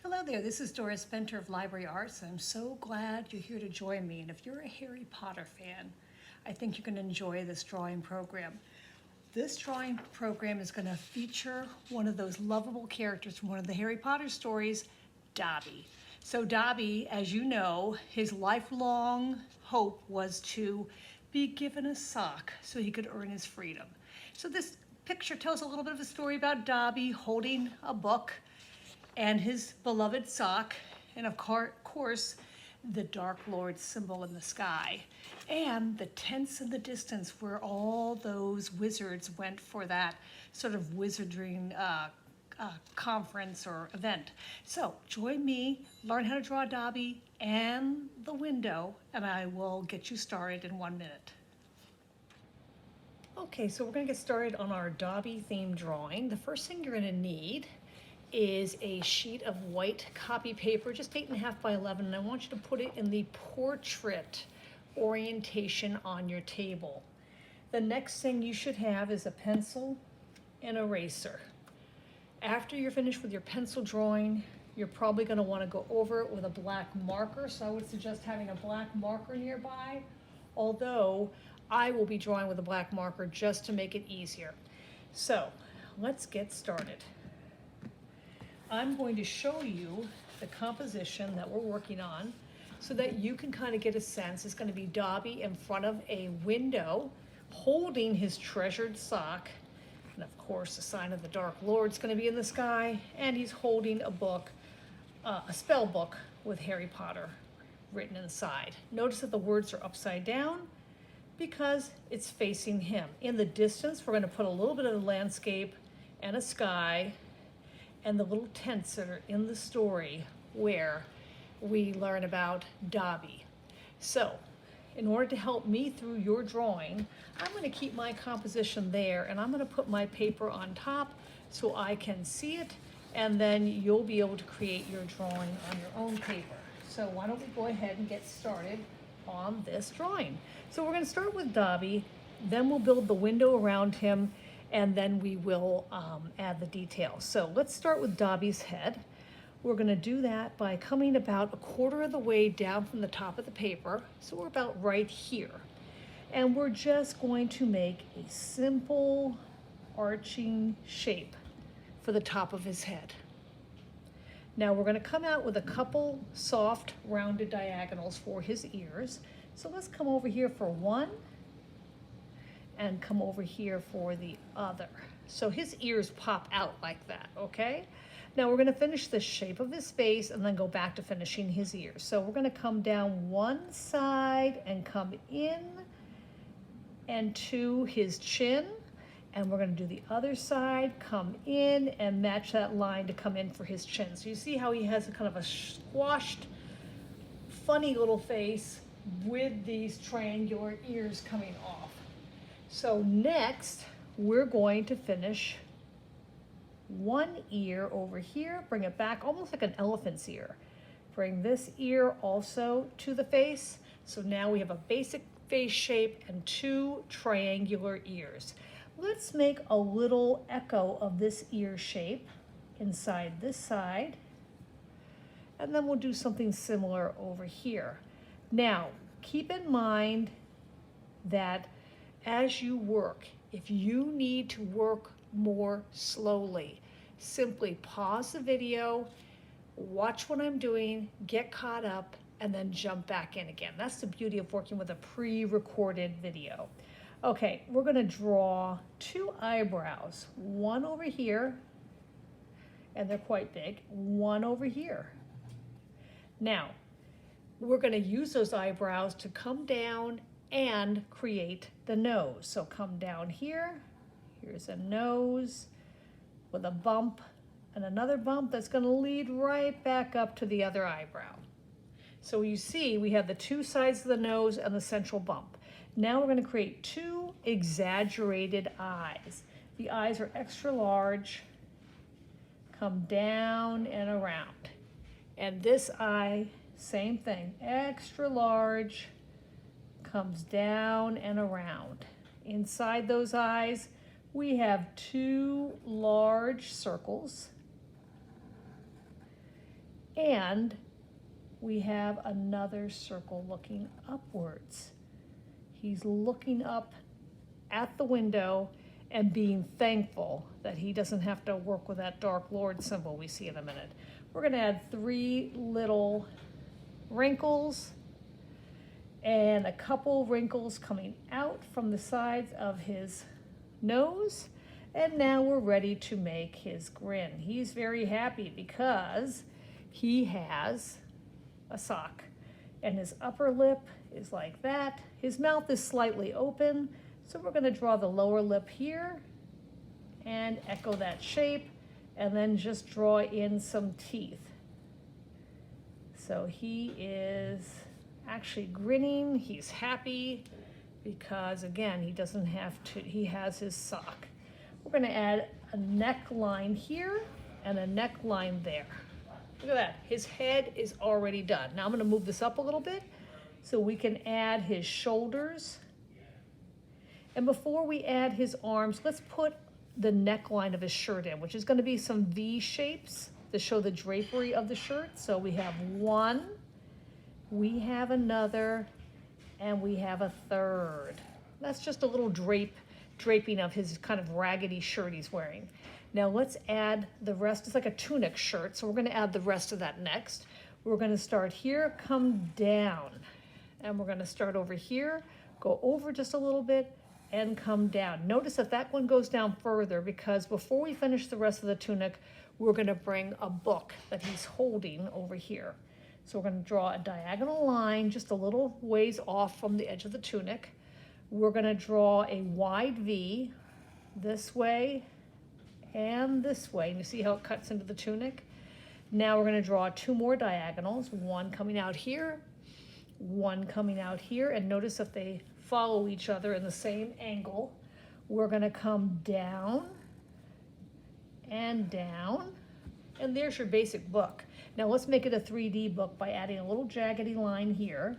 Hello there, this is Doris Benter of Library Arts, and I'm so glad you're here to join me. And if you're a Harry Potter fan, I think you're going to enjoy this drawing program. This drawing program is going to feature one of those lovable characters from one of the Harry Potter stories, Dobby. So Dobby, as you know, his lifelong hope was to be given a sock so he could earn his freedom. So this picture tells a little bit of a story about Dobby holding a book and his beloved sock, and of course, the Dark Lord's symbol in the sky, and the tents in the distance where all those wizards went for that sort of wizarding conference or event. So join me, learn how to draw Dobby and the window, and I will get you started in 1 minute. Okay, so we're going to get started on our Dobby themed drawing. The first thing you're going to need is a sheet of white copy paper, just 8.5 by 11, and I want you to put it in the portrait orientation on your table. The next thing you should have is a pencil and eraser. After you're finished with your pencil drawing, you're probably going to want to go over it with a black marker, so I would suggest having a black marker nearby, although I will be drawing with a black marker just to make it easier. So let's get started. I'm going to show you the composition that we're working on so that you can kind of get a sense. It's going to be Dobby in front of a window holding his treasured sock. And of course, the sign of the Dark Lord's going to be in the sky. And he's holding a book, a spell book with Harry Potter written inside. Notice that the words are upside down because it's facing him. In the distance, we're going to put a little bit of the landscape and a sky and the little tents that are in the story where we learn about Dobby. So, in order to help me through your drawing, I'm going to keep my composition there, and I'm going to put my paper on top so I can see it, and then you'll be able to create your drawing on your own paper. So why don't we go ahead and get started on this drawing. So we're going to start with Dobby, then we'll build the window around him, and then we will add the details. So let's start with Dobby's head. We're going to do that by coming about 1/4 of the way down from the top of the paper. So we're about right here. And we're just going to make a simple arching shape for the top of his head. Now we're going to come out with a couple soft rounded diagonals for his ears. So let's come over here for one and come over here for the other. So his ears pop out like that, okay? Now we're gonna finish the shape of his face and then go back to finishing his ears. So we're gonna come down one side and come in and to his chin, and we're gonna do the other side, come in and match that line to come in for his chin. So you see how he has a kind of a squashed, funny little face with these triangular ears coming off. So next, we're going to finish one ear over here, bring it back almost like an elephant's ear. Bring this ear also to the face. So now we have a basic face shape and 2 triangular ears. Let's make a little echo of this ear shape inside this side. And then we'll do something similar over here. Now, keep in mind that as you work, if you need to work more slowly, simply pause the video, watch what I'm doing, get caught up, and then jump back in again. That's the beauty of working with a pre-recorded video. Okay, we're gonna draw 2 eyebrows, one over here, and they're quite big, one over here. Now, we're gonna use those eyebrows to come down and create the nose. So come down here, here's a nose with a bump and another bump that's going to lead right back up to the other eyebrow. So you see we have the 2 sides of the nose and the central bump. Now we're going to create 2 exaggerated eyes. The eyes are extra large, come down and around. And this eye, same thing, extra large, comes down and around. Inside those eyes, we have 2 large circles And we have another circle looking upwards. He's looking up at the window and being thankful that he doesn't have to work with that Dark Lord symbol we see in a minute. We're going to add 3 little wrinkles and a couple wrinkles coming out from the sides of his nose. And now we're ready to make his grin. He's very happy because he has a sock, and his upper lip is like that. His mouth is slightly open, so we're going to draw the lower lip here and echo that shape, and then just draw in some teeth. So he is actually grinning. He's happy because, again, he doesn't have to, he has his sock. We're going to add a neckline here and a neckline there. Look at that. His head is already done. Now I'm going to move this up a little bit so we can add his shoulders. And before we add his arms, let's put the neckline of his shirt in, which is going to be some V shapes to show the drapery of the shirt. So we have one, we have another, and we have a third. That's just a little draping of his kind of raggedy shirt he's wearing. Now let's add the rest. It's like a tunic shirt, so we're going to add the rest of that next. We're going to start here, come down, and we're going to start over here, go over just a little bit, and come down. Notice that that one goes down further because before we finish the rest of the tunic, we're going to bring a book that he's holding over here. So we're going to draw a diagonal line just a little ways off from the edge of the tunic. We're going to draw a wide V this way and this way. And you see how it cuts into the tunic? Now we're going to draw 2 more diagonals, one coming out here, one coming out here. And notice if they follow each other in the same angle, we're going to come down and down. And there's your basic book. Now let's make it a 3D book by adding a little jaggedy line here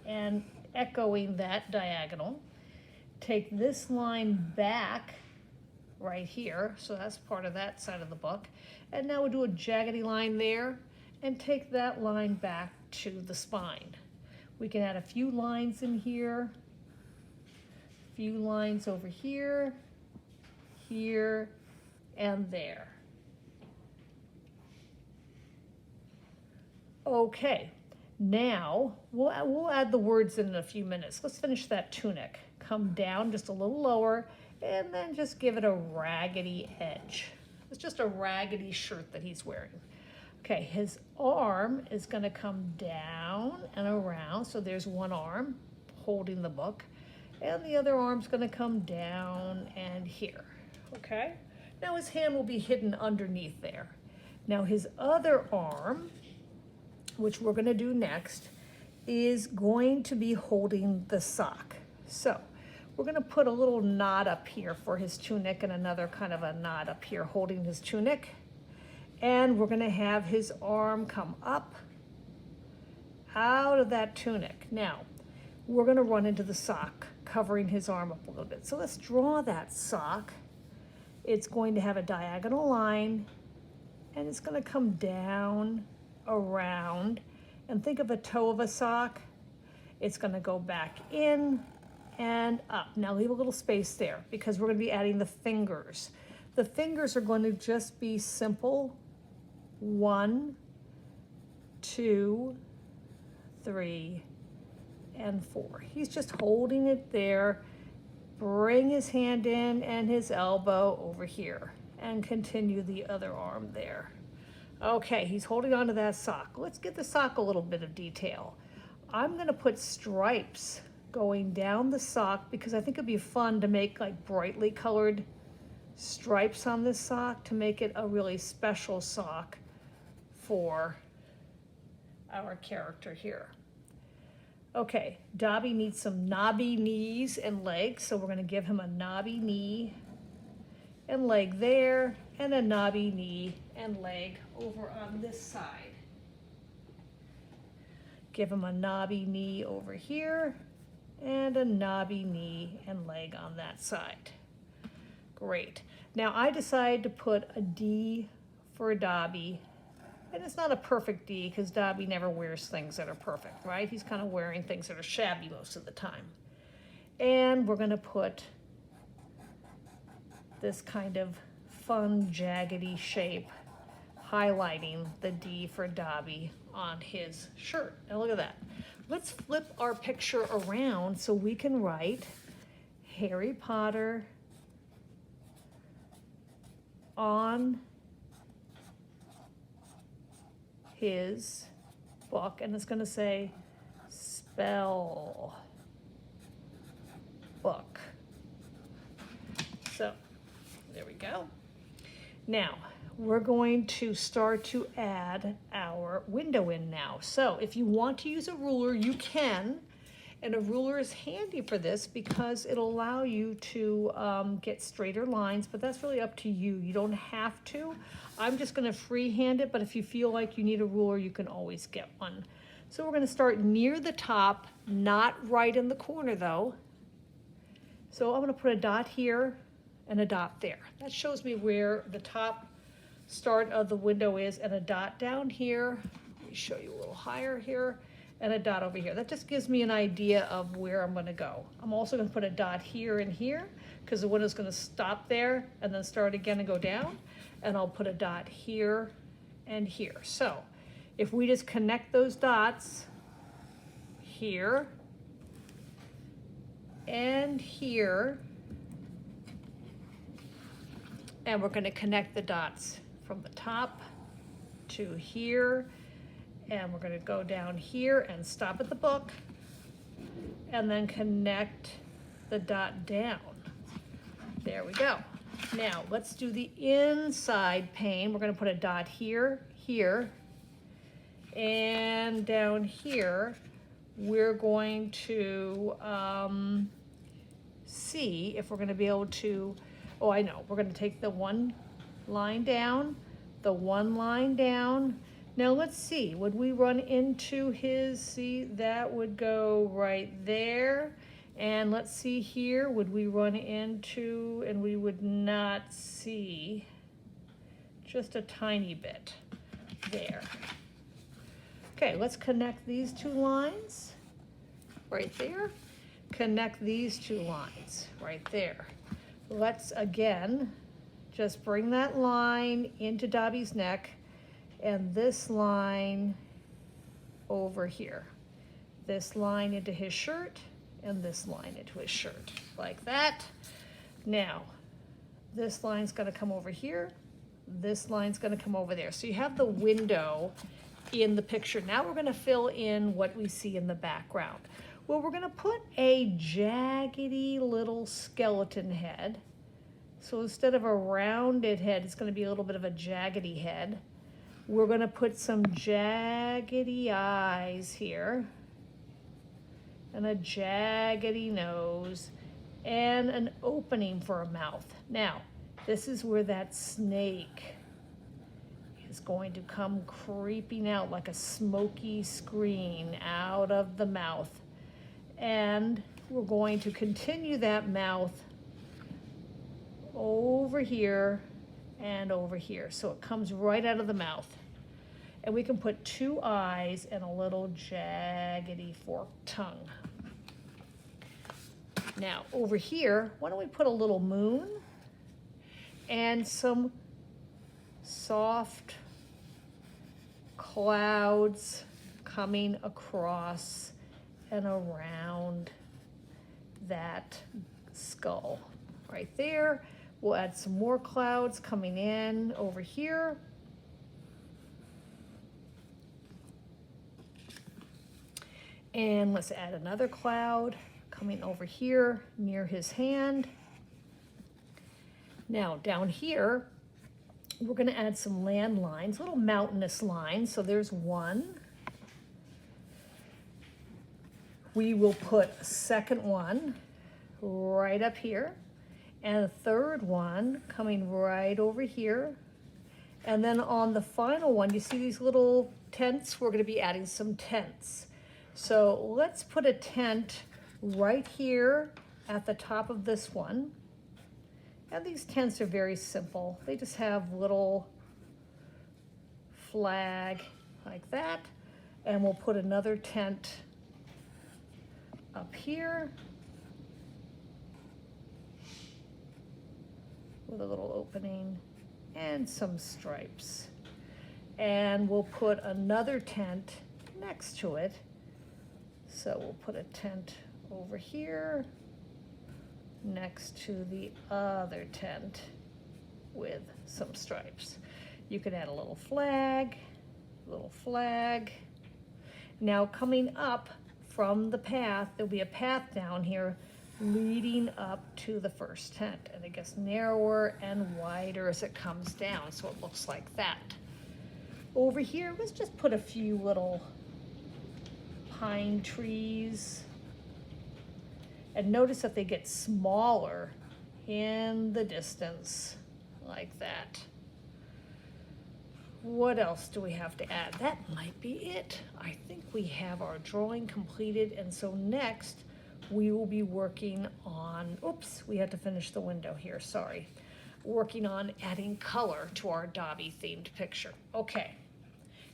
and echoing that diagonal. Take this line back right here, so that's part of that side of the book. And now we'll do a jaggedy line there and take that line back to the spine. We can add a few lines in here, a few lines over here, here, and there. Okay, now we'll add the words in a few minutes. Let's finish that tunic. Come down just a little lower and then just give it a raggedy edge. It's just a raggedy shirt that he's wearing. Okay, his arm is going to come down and around. So there's one arm holding the book, and the other arm's going to come down and here. Okay, now his hand will be hidden underneath there. Now his other arm, which we're going to do next, is going to be holding the sock. So we're going to put a little knot up here for his tunic and another kind of a knot up here holding his tunic. And we're going to have his arm come up out of that tunic. Now, we're going to run into the sock, covering his arm up a little bit. So let's draw that sock. It's going to have a diagonal line, and it's going to come down, around, and think of a toe of a sock. It's going to go back in and up. Now leave a little space there because we're going to be adding the fingers. The fingers are going to just be simple 1, 2, 3, and 4. He's just holding it there. Bring his hand in and his elbow over here and continue the other arm there. Okay, he's holding on to that sock. Let's get the sock a little bit of detail. I'm going to put stripes going down the sock because I think it'd be fun to make like brightly colored stripes on this sock to make it a really special sock for our character here. Okay, Dobby needs some knobby knees and legs, so we're going to give him a knobby knee and leg there, and a knobby knee and leg over on this side. Give him a knobby knee over here, and a knobby knee and leg on that side. Great. Now I decided to put a D for Dobby And it's not a perfect D because Dobby never wears things that are perfect, right? He's kind of wearing things that are shabby most of the time. And we're going to put this kind of fun jaggedy shape highlighting the D for Dobby on his shirt. Now look at that. Let's flip our picture around so we can write Harry Potter on his book, and it's going to say spell book. So there we go. Now we're going to start to add our window in now. So if you want to use a ruler, you can, and a ruler is handy for this because it'll allow you to get straighter lines, but that's really up to you. You don't have to. I'm just going to freehand it, but if you feel like you need a ruler, you can always get one. So we're going to start near the top, not right in the corner though. So I'm going to put a dot here and a dot there. That shows me where the top start of the window is, and a dot down here. Let me show you a little higher here, and a dot over here. That just gives me an idea of where I'm going to go. I'm also going to put a dot here and here because the window's going to stop there and then start again and go down. And I'll put a dot here and here. So if we just connect those dots here and here, and we're going to connect the dots from the top to here, and we're going to go down here and stop at the book, and then connect the dot down. There we go. Now let's do the inside pane. We're going to put a dot here, here, and down here we're going to see if we're going to be able to, oh I know, we're going to take the one line down, the one line down. Now let's see, would we run into his, see that would go right there. And let's see here, would we run into, and we would not see, just a tiny bit there. Okay, let's connect these two lines right there. Connect these two lines right there. Let's again, just bring that line into Dobby's neck and this line over here. This line into his shirt and this line into his shirt, like that. Now, this line's gonna come over here, this line's gonna come over there. So you have the window in the picture. Now we're gonna fill in what we see in the background. Well, we're gonna put a jaggedy little skeleton head. So instead of a rounded head, it's gonna be a little bit of a jaggedy head. We're gonna put some jaggedy eyes here, and a jaggedy nose, and an opening for a mouth. Now, this is where that snake is going to come creeping out like a smoky screen out of the mouth. And we're going to continue that mouth over here and over here. So it comes right out of the mouth. And we can put two eyes and a little jaggedy forked tongue. Now over here, why don't we put a little moon and some soft clouds coming across and around that skull right there. We'll add some more clouds coming in over here. And let's add another cloud coming over here near his hand. Now down here, we're going to add some land lines, little mountainous lines. So there's one. We will put a second one right up here, and a third one coming right over here. And then on the final one, you see these little tents? We're going to be adding some tents. So let's put a tent right here at the top of this one. And these tents are very simple. They just have little flag like that. And we'll put another tent up here with a little opening and some stripes. And we'll put another tent next to it. So we'll put a tent over here next to the other tent with some stripes. You could add a little flag, little flag. Now coming up from the path, there'll be a path down here leading up to the first tent, and it gets narrower and wider as it comes down, so it looks like that. Over here, let's just put a few little pine trees, and notice that they get smaller in the distance like that. What else do we have to add? That might be it. I think we have our drawing completed, and so next we will be working on, oops, we had to finish the window here, sorry. Working on adding color to our Dobby themed picture. Okay,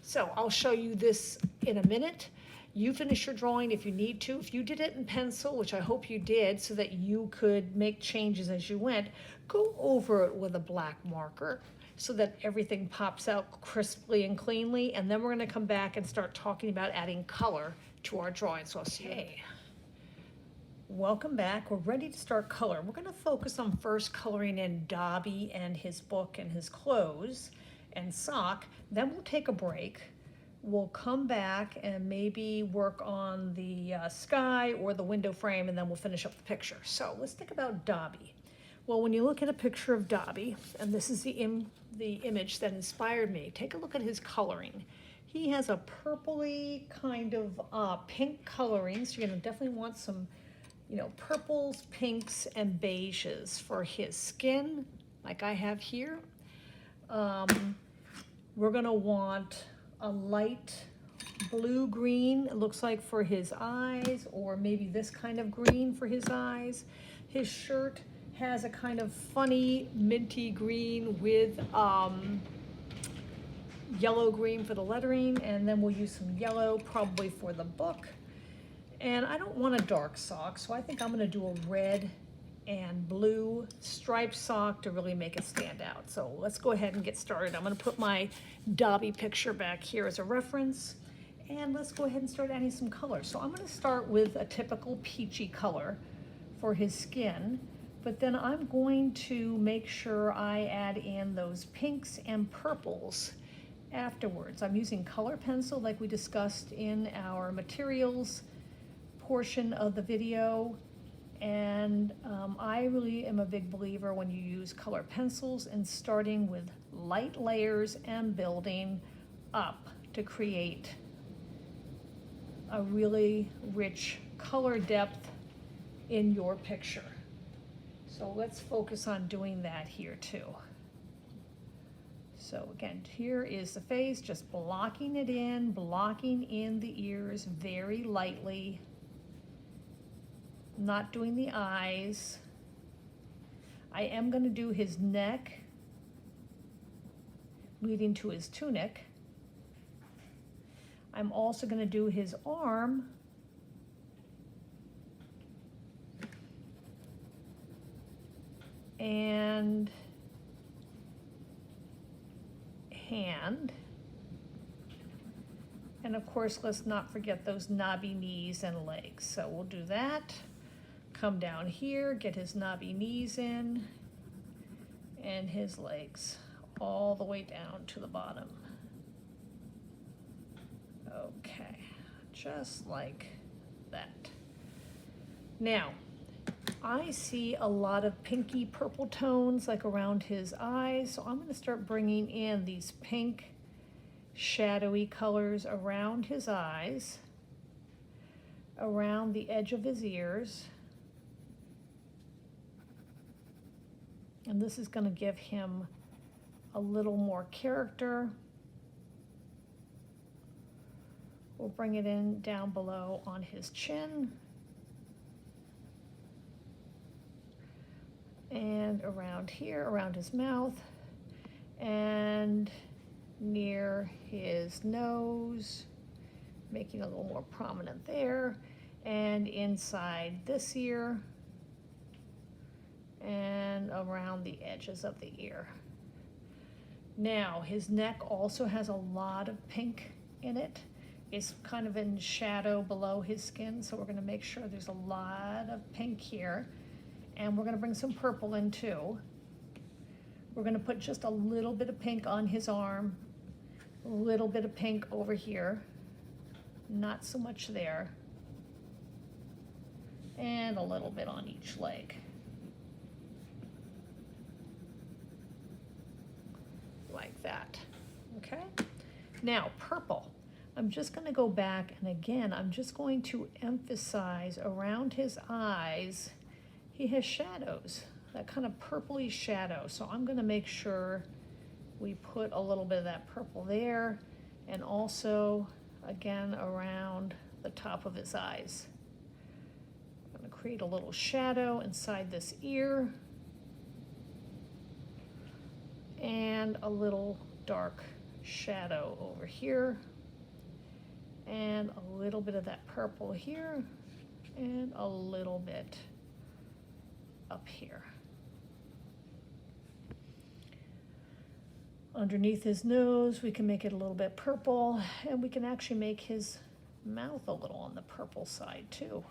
so I'll show you this in a minute. You finish your drawing if you need to. If you did it in pencil, which I hope you did, so that you could make changes as you went, go over it with a black marker so that everything pops out crisply and cleanly, and then we're gonna come back and start talking about adding color to our drawing. So I'll see you. Welcome back. We're ready to start color. We're gonna focus on first coloring in Dobby and his book and his clothes and sock. Then we'll take a break. We'll come back and maybe work on the sky or the window frame, and then we'll finish up the picture. So let's think about Dobby. Well, when you look at a picture of Dobby, and this is the image that inspired me, take a look at his coloring. He has a purpley kind of pink coloring, so you're gonna definitely want some, you know, purples, pinks, and beiges for his skin, like I have here. We're gonna want a light blue-green, it looks like, for his eyes, or maybe this kind of green for his eyes. His shirt has a kind of funny minty green with yellow green for the lettering, and then we'll use some yellow probably for the book. And I don't want a dark sock, so I think I'm gonna do a red and blue striped sock to really make it stand out. So let's go ahead and get started. I'm gonna put my Dobby picture back here as a reference, and let's go ahead and start adding some color. So I'm gonna start with a typical peachy color for his skin, but then I'm going to make sure I add in those pinks and purples afterwards. I'm using color pencil like we discussed in our materials portion of the video. And I really am a big believer when you use color pencils and starting with light layers and building up to create a really rich color depth in your picture. So let's focus on doing that here too. So again, here is the face, just blocking it in, blocking in the ears very lightly. Not doing the eyes. I am going to do his neck leading to his tunic. I'm also going to do his arm and hand. And of course, let's not forget those knobby knees and legs. So we'll do that. Come down here, get his knobby knees in, and his legs all the way down to the bottom. Okay, just like that. Now, I see a lot of pinky purple tones like around his eyes, so I'm gonna start bringing in these pink shadowy colors around his eyes, around the edge of his ears. And this is going to give him a little more character. We'll bring it in down below on his chin. And around here, around his mouth. And near his nose, making it a little more prominent there, and inside this ear, and around the edges of the ear. Now, his neck also has a lot of pink in it. It's kind of in shadow below his skin, so we're gonna make sure there's a lot of pink here. And we're gonna bring some purple in too. We're gonna put just a little bit of pink on his arm, a little bit of pink over here, not so much there, and a little bit on each leg. Like that, okay? Now, purple. I'm just gonna go back, and again, I'm just going to emphasize around his eyes, he has shadows, that kind of purpley shadow. So I'm gonna make sure we put a little bit of that purple there, and also, again, around the top of his eyes. I'm gonna create a little shadow inside this ear, and a little dark shadow over here, and a little bit of that purple here, and a little bit up here. Underneath his nose, we can make it a little bit purple, and we can actually make his mouth a little on the purple side too.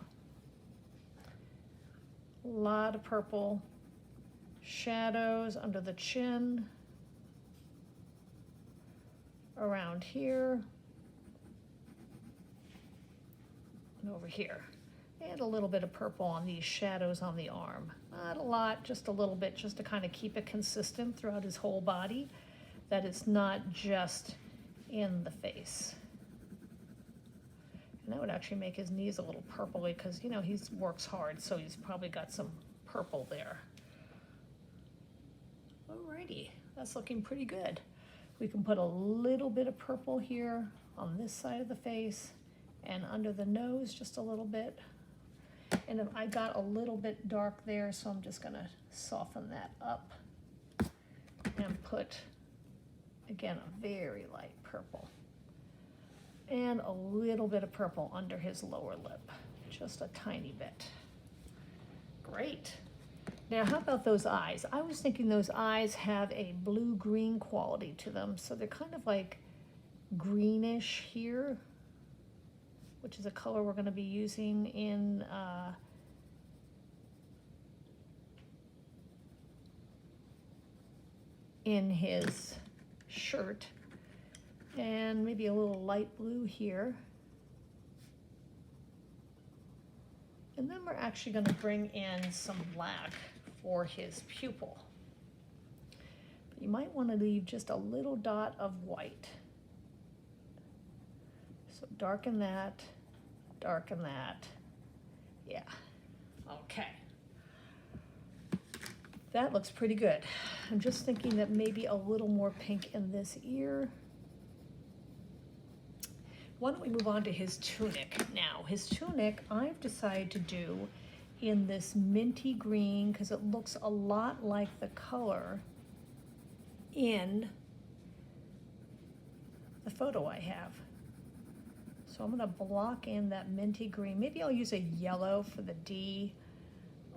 A lot of purple shadows under the chin, around here, and over here. And a little bit of purple on these shadows on the arm. Not a lot, just a little bit, just to kind of keep it consistent throughout his whole body, that it's not just in the face. And that would actually make his knees a little purpley, because, you know, he works hard, so he's probably got some purple there. Alrighty, that's looking pretty good. We can put a little bit of purple here on this side of the face, and under the nose just a little bit. And if I got a little bit dark there, so I'm just gonna soften that up and put, again, a very light purple. And a little bit of purple under his lower lip, just a tiny bit. Great. Now, how about those eyes? I was thinking those eyes have a blue-green quality to them, so they're kind of like greenish here, which is a color we're going to be using in his shirt, and maybe a little light blue here. And then we're actually going to bring in some black for his pupil. But you might want to leave just a little dot of white. So darken that, yeah, okay. That looks pretty good. I'm just thinking that maybe a little more pink in this ear. Why don't we move on to his tunic now? His tunic, I've decided to do in this minty green, because it looks a lot like the color in the photo I have. So I'm gonna block in that minty green. Maybe I'll use a yellow for the D,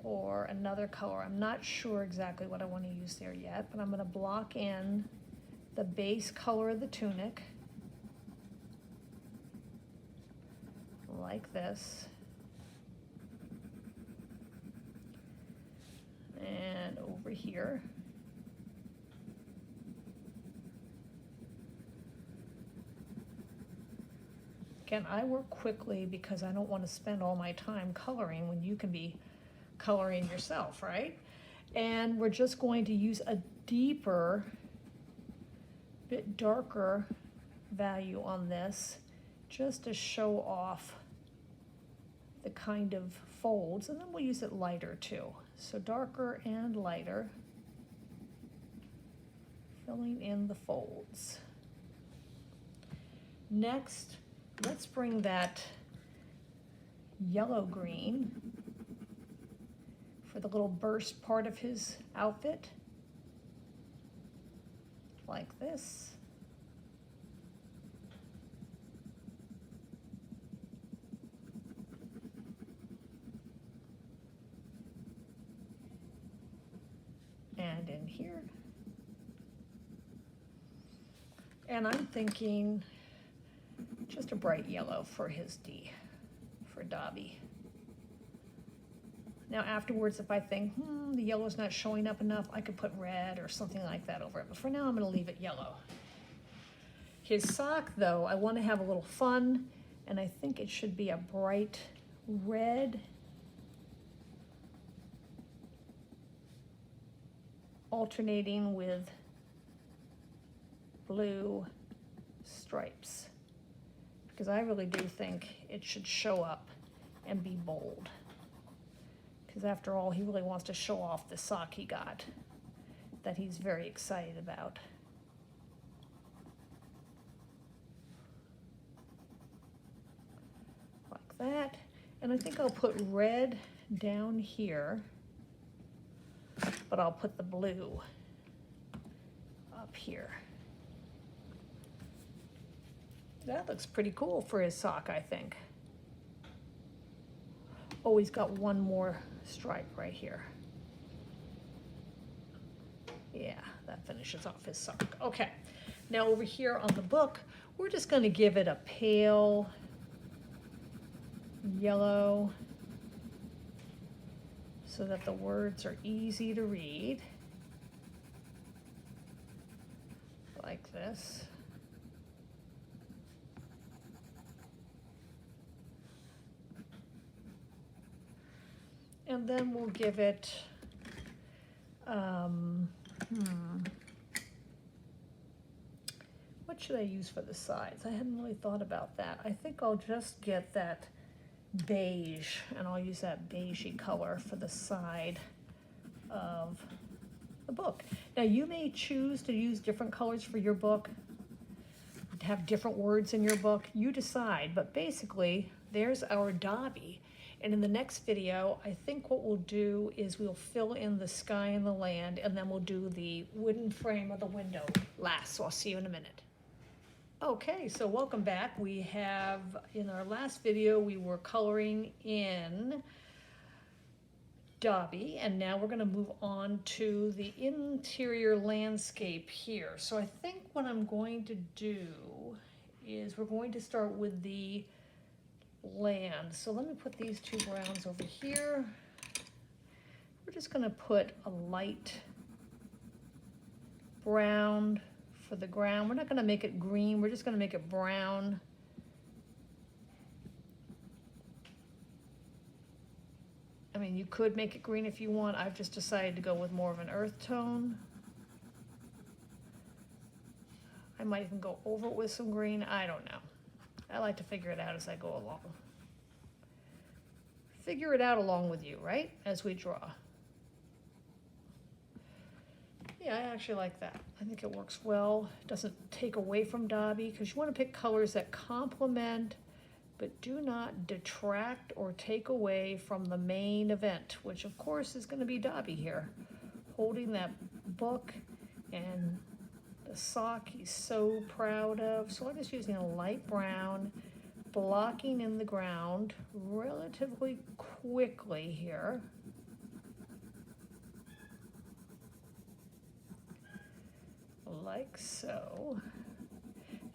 or another color. I'm not sure exactly what I want to use there yet, but I'm gonna block in the base color of the tunic, like this. And over here. Again, I work quickly because I don't want to spend all my time coloring when you can be coloring yourself, right? And we're just going to use a deeper, bit darker value on this, just to show off the kind of folds, and then we'll use it lighter too. So darker and lighter, filling in the folds. Next, let's bring that yellow green for the little burst part of his outfit, like this. And I'm thinking just a bright yellow for his D, for Dobby. Now afterwards, if I think, the yellow's not showing up enough, I could put red or something like that over it. But for now, I'm gonna leave it yellow. His sock, though, I want to have a little fun, and I think it should be a bright red, alternating with blue stripes, because I really do think it should show up and be bold, because after all, he really wants to show off the sock he got that he's very excited about. That, and I think I'll put red down here, but I'll put the blue up here. That looks pretty cool for his sock, I think. Oh, he's got one more stripe right here. Yeah, that finishes off his sock. Okay, now over here on the book, we're just going to give it a pale yellow so that the words are easy to read, like this. And then we'll give it, what should I use for the sides? I hadn't really thought about that. I think I'll just get that beige, and I'll use that beigey color for the side of the book. Now you may choose to use different colors for your book, to have different words in your book. You decide, but basically there's our Dobby. And in the next video, I think what we'll do is we'll fill in the sky and the land, and then we'll do the wooden frame of the window last. So I'll see you in a minute. Okay, so welcome back. We have, in our last video, we were coloring in Dobby, and now we're gonna move on to the interior landscape here. So I think what I'm going to do is we're going to start with the land. So let me put these two browns over here. We're just gonna put a light brown for the ground. We're not going to make it green, we're just going to make it brown. I mean, you could make it green if you want. I've just decided to go with more of an earth tone. I might even go over it with some green. I don't know. I like to figure it out as I go along. Figure it out along with you, right? As we draw. Yeah, I actually like that. I think it works well. It doesn't take away from Dobby, because you want to pick colors that complement but do not detract or take away from the main event, which of course is going to be Dobby here, holding that book and the sock he's so proud of. So I'm just using a light brown, blocking in the ground relatively quickly here. Like so.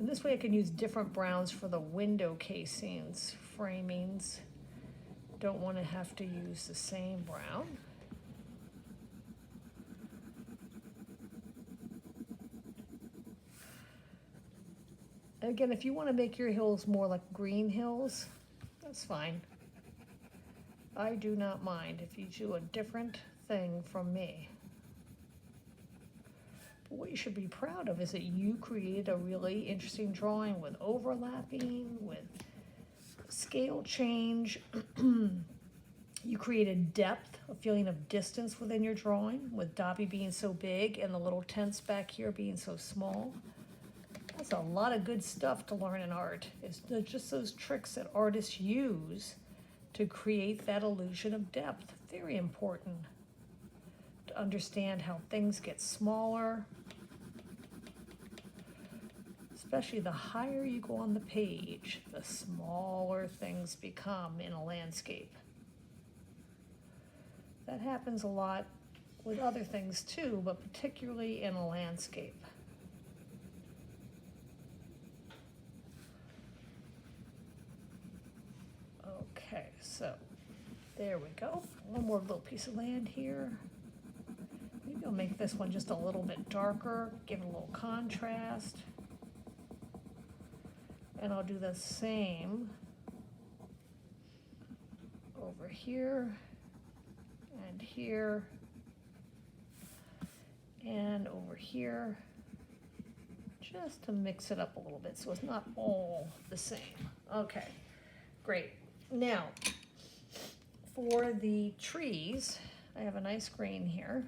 And this way I can use different browns for the window casings, framings. Don't want to have to use the same brown. And again, if you want to make your hills more like green hills, that's fine. I do not mind if you do a different thing from me. What you should be proud of is that you created a really interesting drawing with overlapping, with scale change. You created depth, a feeling of distance within your drawing, with Dobby being so big and the little tents back here being so small. That's a lot of good stuff to learn in art. It's just those tricks that artists use to create that illusion of depth. Very important to understand how things get smaller, especially the higher you go on the page, the smaller things become in a landscape. That happens a lot with other things too, but particularly in a landscape. So there we go. One more little piece of land here. Maybe I'll make this one just a little bit darker, give it a little contrast. And I'll do the same over here and here and over here, just to mix it up a little bit so it's not all the same. Okay, great. Now, for the trees, I have a nice green here.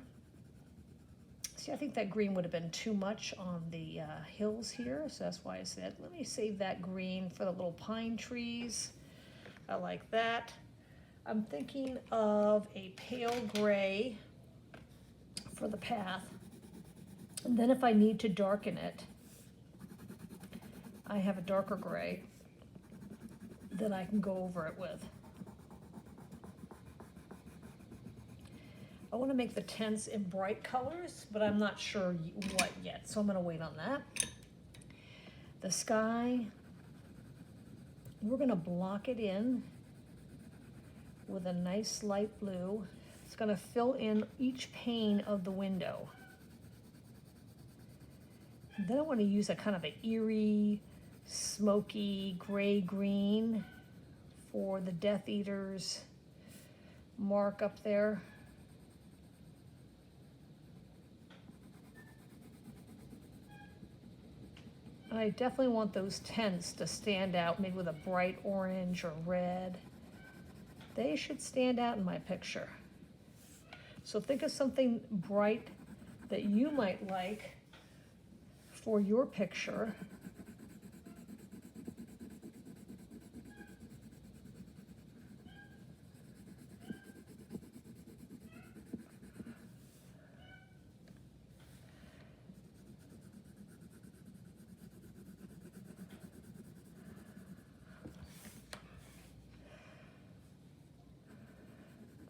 See, I think that green would have been too much on the hills here, so that's why I said, let me save that green for the little pine trees. I like that. I'm thinking of a pale gray for the path. And then if I need to darken it, I have a darker gray that I can go over it with. I want to make the tents in bright colors, but I'm not sure what yet, so I'm going to wait on that. The sky, we're going to block it in with a nice light blue. It's going to fill in each pane of the window. And then I want to use a kind of an eerie, smoky gray-green for the Death Eater's mark up there. I definitely want those tents to stand out, maybe with a bright orange or red. They should stand out in my picture. So think of something bright that you might like for your picture.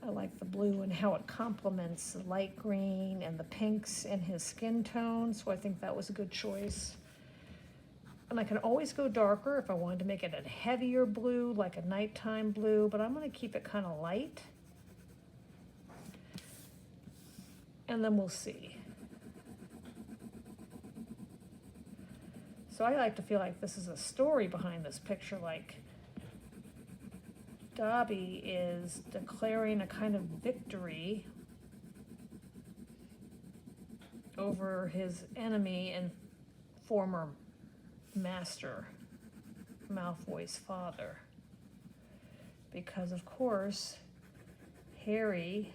I like the blue and how it complements the light green and the pinks in his skin tone, so I think that was a good choice. And I can always go darker if I wanted to make it a heavier blue, like a nighttime blue, but I'm going to keep it kind of light. And then we'll see. So I like to feel like this is a story behind this picture, like Dobby is declaring a kind of victory over his enemy and former master, Malfoy's father. Because, of course, Harry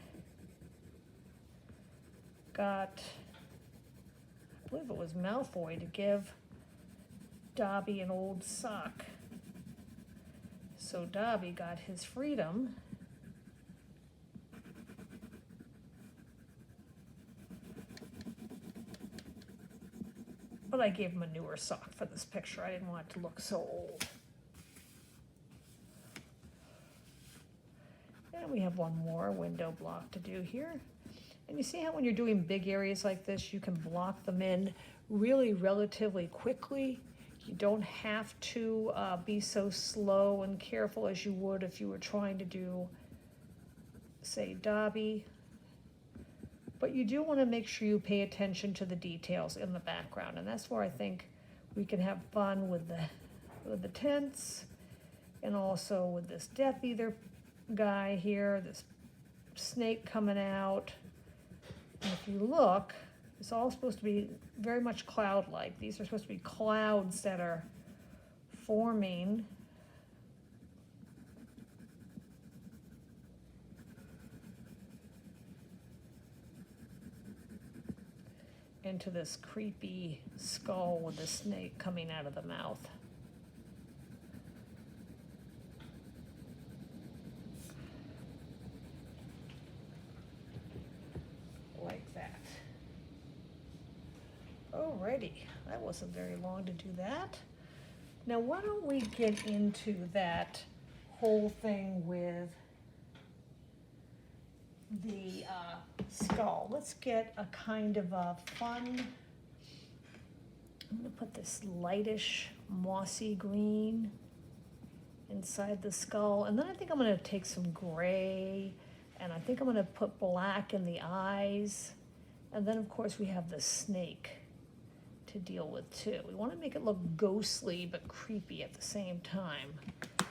got, I believe it was Malfoy, to give Dobby an old sock. So Dobby got his freedom. But I gave him a newer sock for this picture. I didn't want it to look so old. And we have one more window block to do here. And you see how when you're doing big areas like this, you can block them in really relatively quickly. You don't have to be so slow and careful as you would if you were trying to do, say, Dobby. But you do want to make sure you pay attention to the details in the background, and that's where I think we can have fun with the tents, and also with this Death Eater guy here, this snake coming out. And if you look, it's all supposed to be very much cloud-like. These are supposed to be clouds that are forming. Into this creepy skull with the snake coming out of the mouth. Like that. Alrighty, that wasn't very long to do that. Now why don't we get into that whole thing with the skull. Let's get a kind of a fun, I'm gonna put this lightish mossy green inside the skull. And then I think I'm gonna take some gray, and I think I'm gonna put black in the eyes. And then of course we have the snake to deal with too. We wanna make it look ghostly but creepy at the same time.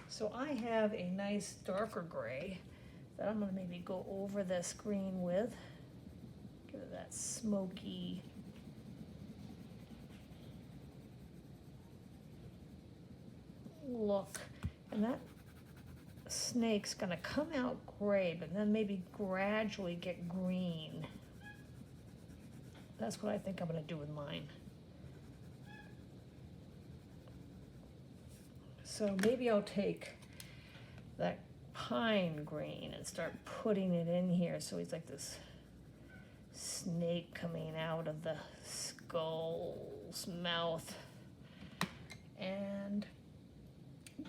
So I have a nice darker gray that I'm gonna maybe go over this green with. Give it that smoky look. And that snake's gonna come out gray, but then maybe gradually get green. That's what I think I'm gonna do with mine. So maybe I'll take that pine green and start putting it in here so he's like this snake coming out of the skull's mouth. And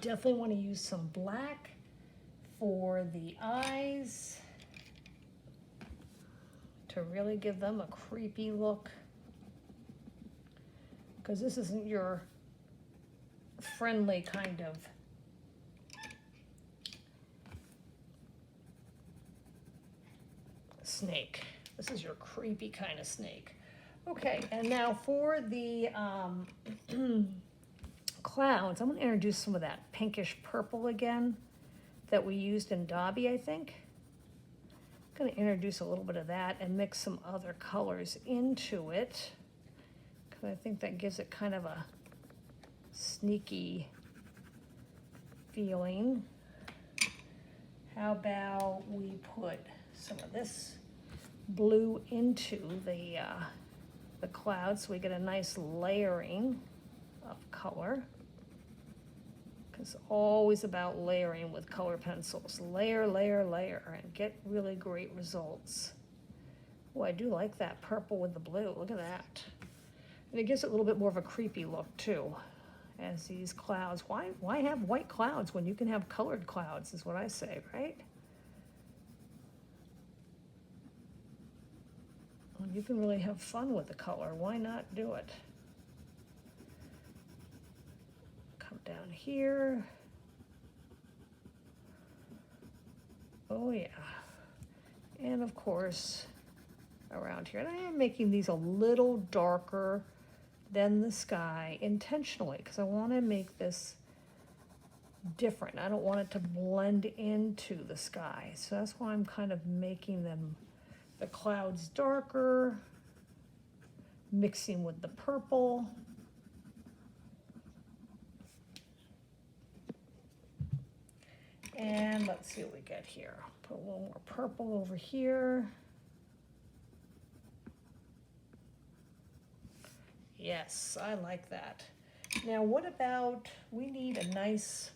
definitely want to use some black for the eyes to really give them a creepy look, because this isn't your friendly kind of snake. This is your creepy kind of snake. Okay, and now for the clouds, I'm going to introduce some of that pinkish purple again that we used in Dobby, I think. I'm going to introduce a little bit of that and mix some other colors into it, because I think that gives it kind of a sneaky feeling. How about we put some of this blue into the clouds so we get a nice layering of color, because always about layering with color pencils. Layer, layer, layer, and get really great results. Oh, I do like that purple with the blue. Look at that. And it gives it a little bit more of a creepy look too, as these clouds. Why have white clouds when you can have colored clouds, is what I say, right? You can really have fun with the color. Why not do it? Come down here. Oh yeah. And of course, around here. And I am making these a little darker than the sky intentionally, because I want to make this different. I don't want it to blend into the sky. So that's why I'm kind of making them, the clouds, darker, mixing with the purple. And let's see what we get here. Put a little more purple over here. Yes, I like that. Now what about, we need a nice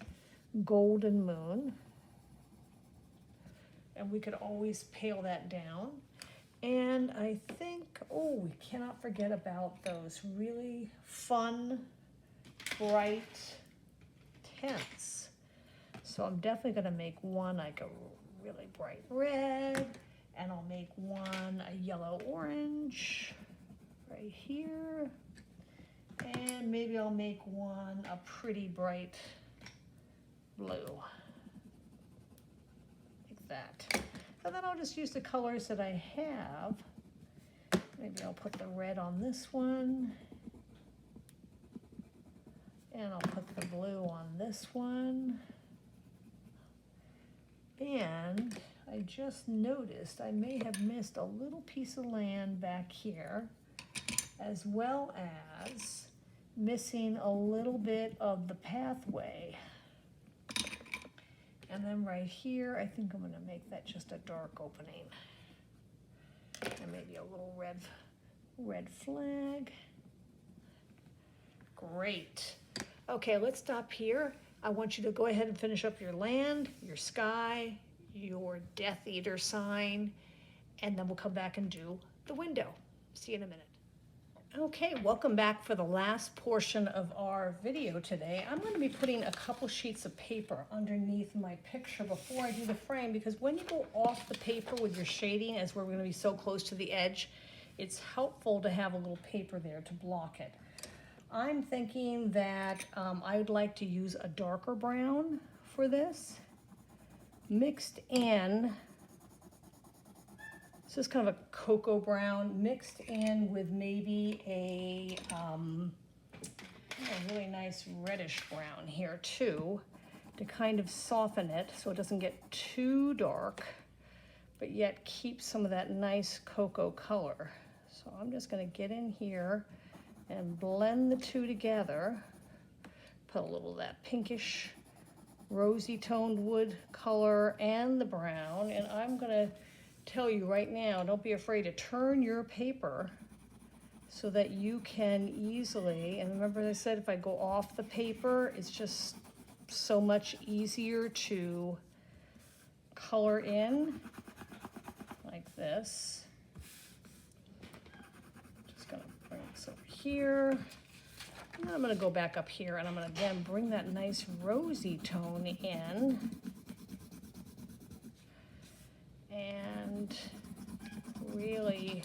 golden moon. And we could always pale that down. And I think, oh, we cannot forget about those really fun, bright tints. So I'm definitely gonna make one like a really bright red, and I'll make one a yellow orange right here. And maybe I'll make one a pretty bright blue, like that. And then I'll just use the colors that I have. Maybe I'll put the red on this one. And I'll put the blue on this one. And I just noticed I may have missed a little piece of land back here, as well as missing a little bit of the pathway. And then right here, I think I'm gonna make that just a dark opening. And maybe a little red flag. Great. Okay, let's stop here. I want you to go ahead and finish up your land, your sky, your Death Eater sign, and then we'll come back and do the window. See you in a minute. Okay, welcome back for the last portion of our video today. I'm going to be putting a couple sheets of paper underneath my picture before I do the frame, because when you go off the paper with your shading, as we're going to be so close to the edge, it's helpful to have a little paper there to block it. I'm thinking that I would like to use a darker brown for this, mixed in, this is kind of a cocoa brown, mixed in with maybe a really nice reddish brown here too, to kind of soften it so it doesn't get too dark, but yet keep some of that nice cocoa color. So I'm just gonna get in here and blend the two together, put a little of that pinkish, rosy toned wood color and the brown, and I'm gonna tell you right now, don't be afraid to turn your paper so that you can easily, and remember I said if I go off the paper, it's just so much easier to color in like this. Just gonna bring this over here. And then I'm gonna go back up here and I'm gonna again bring that nice rosy tone in. And really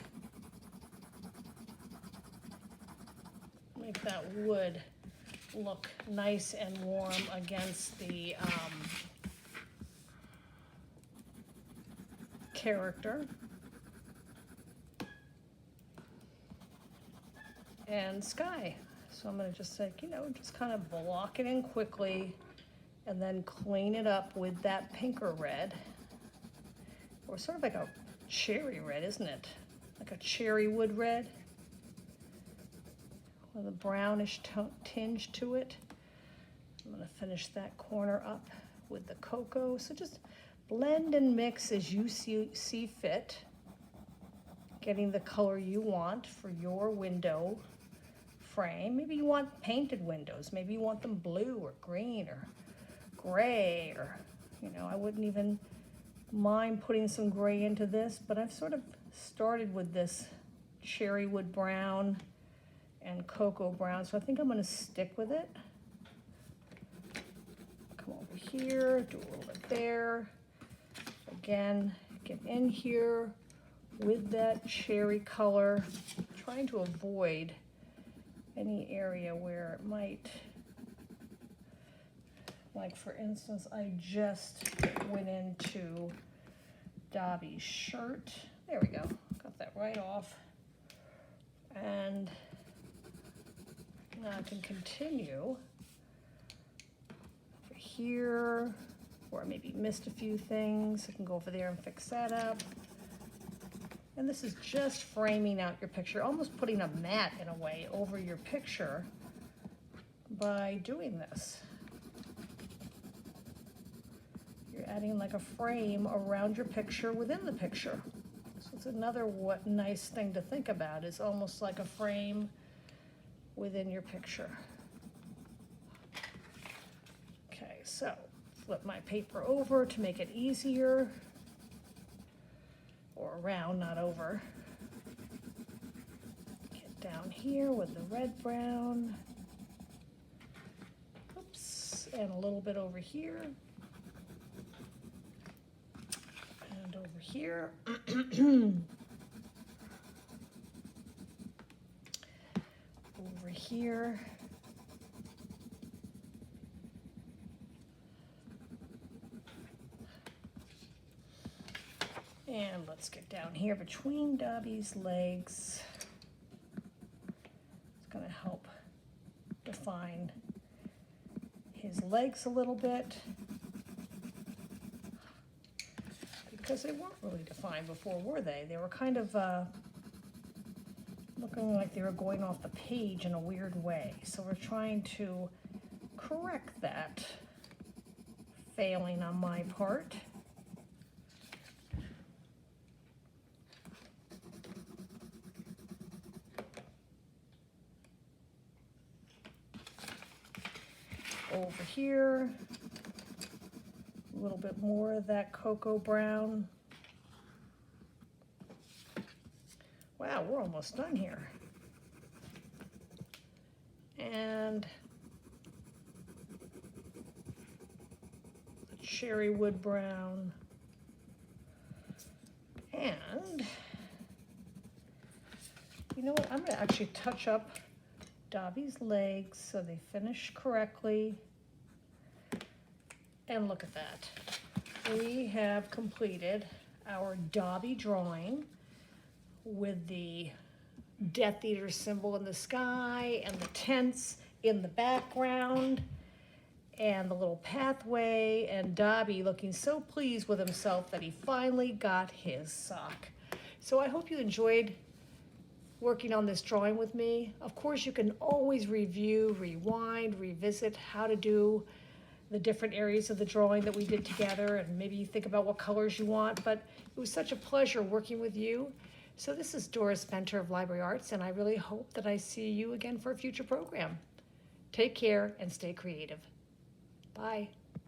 make that wood look nice and warm against the character. And sky. So I'm gonna just like, just kind of block it in quickly and then clean it up with that pinker red. Or sort of like a cherry red, isn't it? Like a cherry wood red with a brownish tinge to it. I'm gonna finish that corner up with the cocoa. So just blend and mix as you see fit, getting the color you want for your window frame. Maybe you want painted windows. Maybe you want them blue or green or gray, or, I wouldn't even mind putting some gray into this, but I've sort of started with this cherry wood brown and cocoa brown, so I think I'm going to stick with it. Come over here, do a little bit there. Again, get in here with that cherry color, trying to avoid any area where it might, like for instance, I just went into Dobby's shirt. There we go, got that right off. And now I can continue over here, where I maybe missed a few things. I can go over there and fix that up. And this is just framing out your picture, almost putting a mat in a way over your picture by doing this. You're adding like a frame around your picture within the picture. So it's another nice thing to think about, is almost like a frame within your picture. Okay, so flip my paper over to make it easier, or around, not over. Get down here with the red brown. Oops, and a little bit over here. And over here. Over here. And let's get down here between Dobby's legs. It's going to help define his legs a little bit, because they weren't really defined before, were they? They were kind of looking like they were going off the page in a weird way. So we're trying to correct that failing on my part. Over here, a little bit more of that cocoa brown. Wow, we're almost done here. And the cherry wood brown. And you know what, I'm gonna actually touch up Dobby's legs so they finish correctly. And look at that. We have completed our Dobby drawing with the Death Eater symbol in the sky and the tents in the background and the little pathway, and Dobby looking so pleased with himself that he finally got his sock. So I hope you enjoyed working on this drawing with me. Of course, you can always review, rewind, revisit how to do the different areas of the drawing that we did together, and maybe you think about what colors you want, but it was such a pleasure working with you. So this is Doris Benter of Library Arts, and I really hope that I see you again for a future program. Take care and stay creative. Bye.